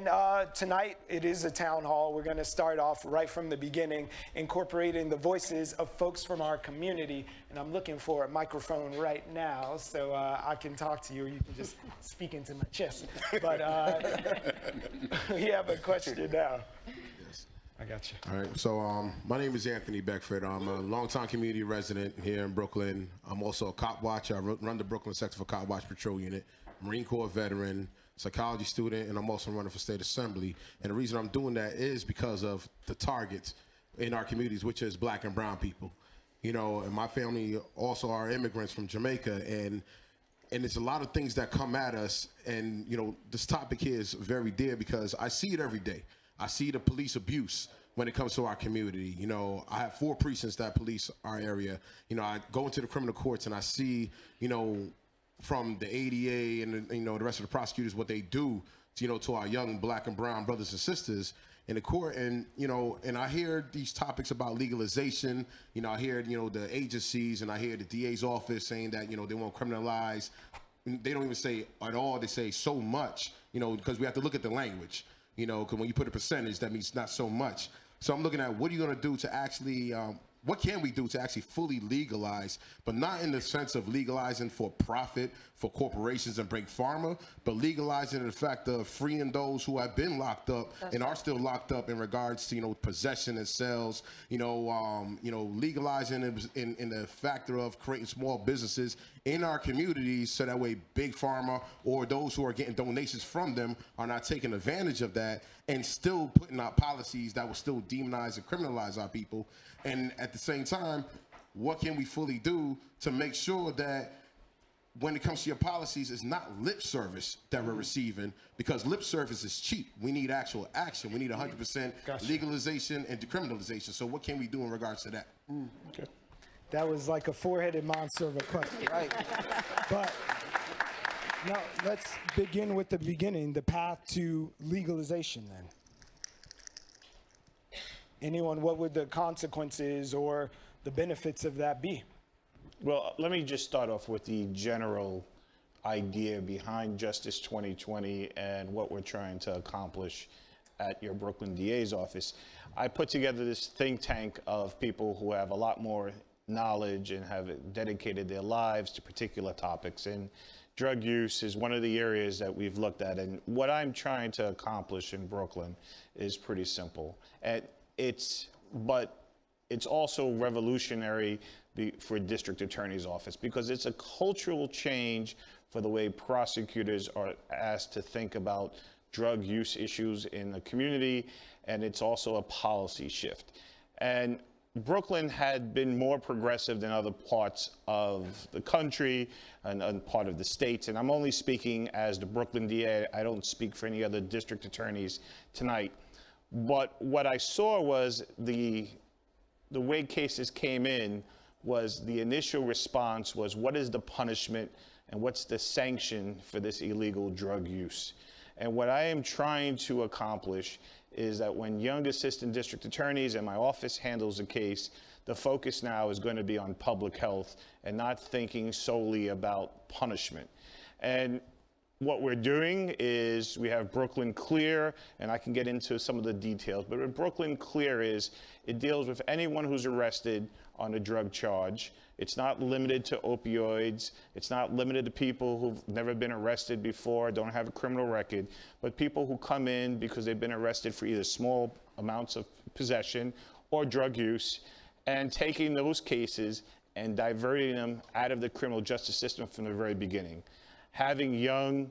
Tonight, it is a town hall. We're going to start off right from the beginning, incorporating the voices of folks from our community. And I'm looking for a microphone right now so I can talk to you, or you can just speak into my chest. But we have a question now. Yes. I got you. All right. So my name is Anthony Beckford. I'm a longtime community resident here in Brooklyn. I'm also a cop watcher. I run the Brooklyn Sector for Cop Watch Patrol Unit, Marine Corps veteran, psychology student, and I'm also running for state assembly. And the reason I'm doing that is because of the targets in our communities, which is black and brown people. You know, and my family also are immigrants from Jamaica, and there's a lot of things that come at us. And, you know, this topic here is very dear because I see it every day. I see the police abuse when it comes to our community. You know, I have 4 precincts that police our area. You know, I go into the criminal courts and I see, you know, from the ADA and, you know, the rest of the prosecutors, what they do to, you know, to our young black and brown brothers and sisters in the court. And, you know, and I hear these topics about legalization. You know, I hear, you know, the agencies, and I hear the DA's office saying that, you know, they won't criminalize. They don't even say at all. They say so much, you know, because we have to look at the language, you know, because when you put a percentage, that means not so much. So I'm looking at what are you going to do to actually, what can we do to actually fully legalize, but not in the sense of legalizing for profit for corporations and big pharma, but legalizing in the fact of freeing those who have been locked up and are still locked up in regards to, you know, possession and sales, you know, legalizing in the factor of creating small businesses in our communities so that way big pharma or those who are getting donations from them are not taking advantage of that, and still putting out policies that will still demonize and criminalize our people. And at the same time, what can we fully do to make sure that when it comes to your policies, it's not lip service that we're receiving, because lip service is cheap. We need actual action. We need 100% legalization and decriminalization. So what can we do in regards to that? Okay. That was like a four-headed monster of a question, right? But now let's begin with the beginning, the path to legalization then. Anyone, what would the consequences or the benefits of that be? Well, let me just start off with the general idea behind Justice 2020 and what we're trying to accomplish at your Brooklyn DA's office. I put together this think tank of people who have a lot more knowledge and have dedicated their lives to particular topics. And drug use is one of the areas that we've looked at. And what I'm trying to accomplish in Brooklyn is pretty simple. But it's also revolutionary for district attorney's office, because it's a cultural change for the way prosecutors are asked to think about drug use issues in the community, and it's also a policy shift. And Brooklyn had been more progressive than other parts of the country and part of the states, and I'm only speaking as the Brooklyn DA. I don't speak for any other district attorneys tonight. But what I saw was the way cases came in was the initial response was, what is the punishment and what's the sanction for this illegal drug use? And what I am trying to accomplish is that when young assistant district attorneys and my office handles a case, the focus now is going to be on public health and not thinking solely about punishment. And what we're doing is we have Brooklyn Clear, and I can get into some of the details, but what Brooklyn Clear is, it deals with anyone who's arrested on a drug charge. It's not limited to opioids. It's not limited to people who've never been arrested before, don't have a criminal record, but people who come in because they've been arrested for either small amounts of possession or drug use, and taking those cases and diverting them out of the criminal justice system from the very beginning. Having young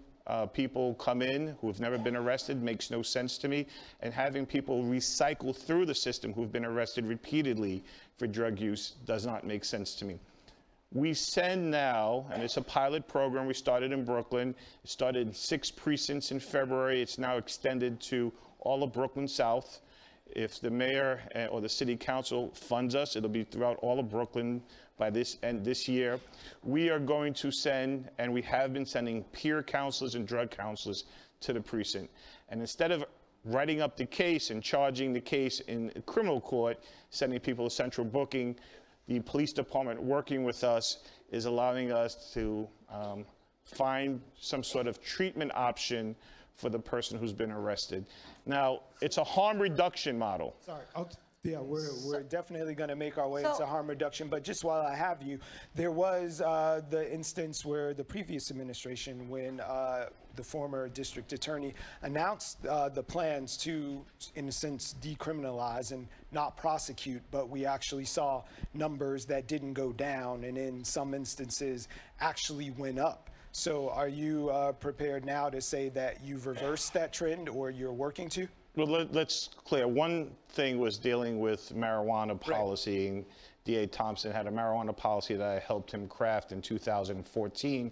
people come in who have never been arrested makes no sense to me, and having people recycle through the system who've been arrested repeatedly for drug use does not make sense to me. We send now, and it's a pilot program we started in Brooklyn. It started in 6 precincts in February. It's now extended to all of Brooklyn South. If the mayor or the city council funds us, it'll be throughout all of Brooklyn by this year. We are going to send, and we have been sending, peer counselors and drug counselors to the precinct. And instead of writing up the case and charging the case in criminal court, sending people to central booking, the police department working with us is allowing us to find some sort of treatment option for the person who's been arrested. Now, it's a harm reduction model. Sorry. Yeah, we're definitely going to make our way into harm reduction. But just while I have you, there was the instance where the previous administration, when the former district attorney announced the plans to, in a sense, decriminalize and not prosecute, but we actually saw numbers that didn't go down and in some instances actually went up. So are you prepared now to say that you've reversed that trend or you're working to? Well, let's clear. One thing was dealing with marijuana policy. Right. D.A. Thompson had a marijuana policy that I helped him craft in 2014.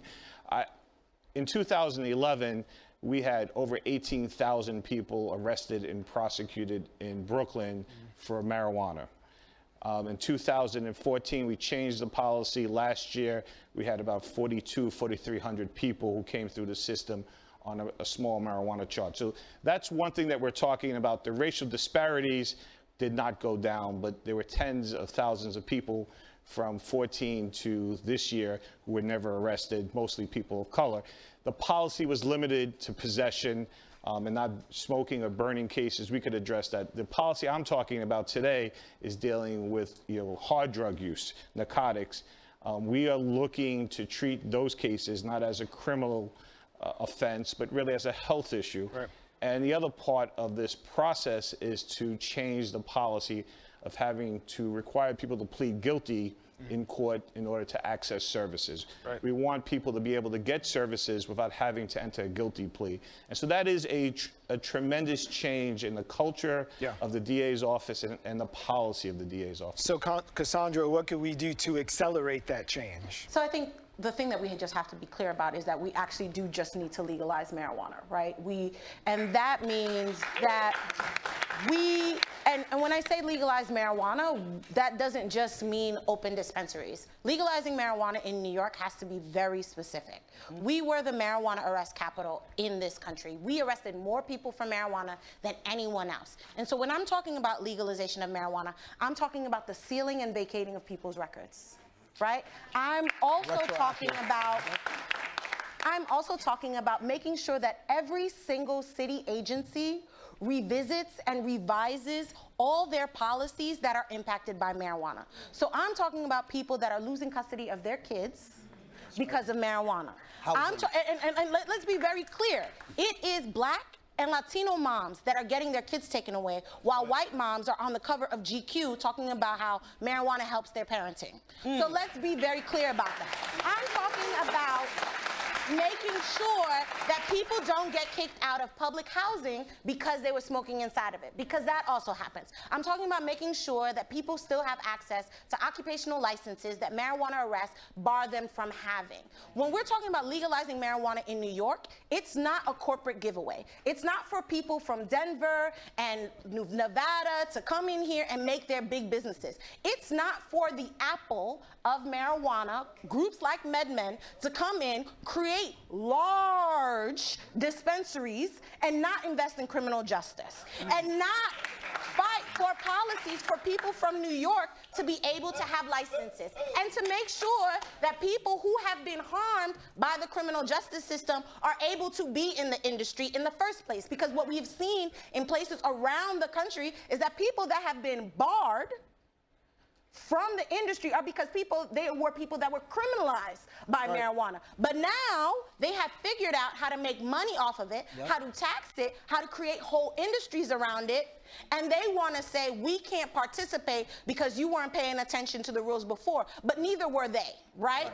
In 2011, we had over 18,000 people arrested and prosecuted in Brooklyn for marijuana. In 2014, we changed the policy. Last year, we had about 4,300 people who came through the system on a small marijuana charge. So that's one thing that we're talking about. The racial disparities did not go down, but there were tens of thousands of people from 14 to this year who were never arrested, mostly people of color. The policy was limited to possession and not smoking or burning cases. We could address that. The policy I'm talking about today is dealing with hard drug use, narcotics. We are looking to treat those cases not as a criminal offense, but really as a health issue. Right. And the other part of this process is to change the policy of having to require people to plead guilty in court in order to access services. Right. We want people to be able to get services without having to enter a guilty plea. And so that is a tremendous change in the culture of the DA's office and the policy of the DA's office. So Cassandra, what could we do to accelerate that change? So I think the thing that we just have to be clear about is that we actually do just need to legalize marijuana, right? And that means that and when I say legalize marijuana, that doesn't just mean open dispensaries. Legalizing marijuana in New York has to be very specific. We were the marijuana arrest capital in this country. We arrested more people for marijuana than anyone else. And so when I'm talking about legalization of marijuana, I'm talking about the sealing and vacating of people's records. Right? I'm also talking about making sure that every single city agency revisits and revises all their policies that are impacted by marijuana. So I'm talking about people that are losing custody of their kids because of marijuana. And let's be very clear. It is Black and Latino moms that are getting their kids taken away, while white moms are on the cover of GQ talking about how marijuana helps their parenting. So let's be very clear about that. I'm talking about making sure that people don't get kicked out of public housing because they were smoking inside of it, because that also happens. I'm talking about making sure that people still have access to occupational licenses that marijuana arrests bar them from having. When we're talking about legalizing marijuana in New York, it's not a corporate giveaway. It's not for people from Denver and Nevada to come in here and make their big businesses. It's not for the Apple of marijuana, groups like MedMen, to come in, create large dispensaries and not invest in criminal justice and not fight for policies for people from New York to be able to have licenses and to make sure that people who have been harmed by the criminal justice system are able to be in the industry in the first place. Because what we've seen in places around the country is that people that have been barred from the industry are because they were people that were criminalized by marijuana. But now they have figured out how to make money off of it, how to tax it, how to create whole industries around it. And they want to say, we can't participate because you weren't paying attention to the rules before. But neither were they, right?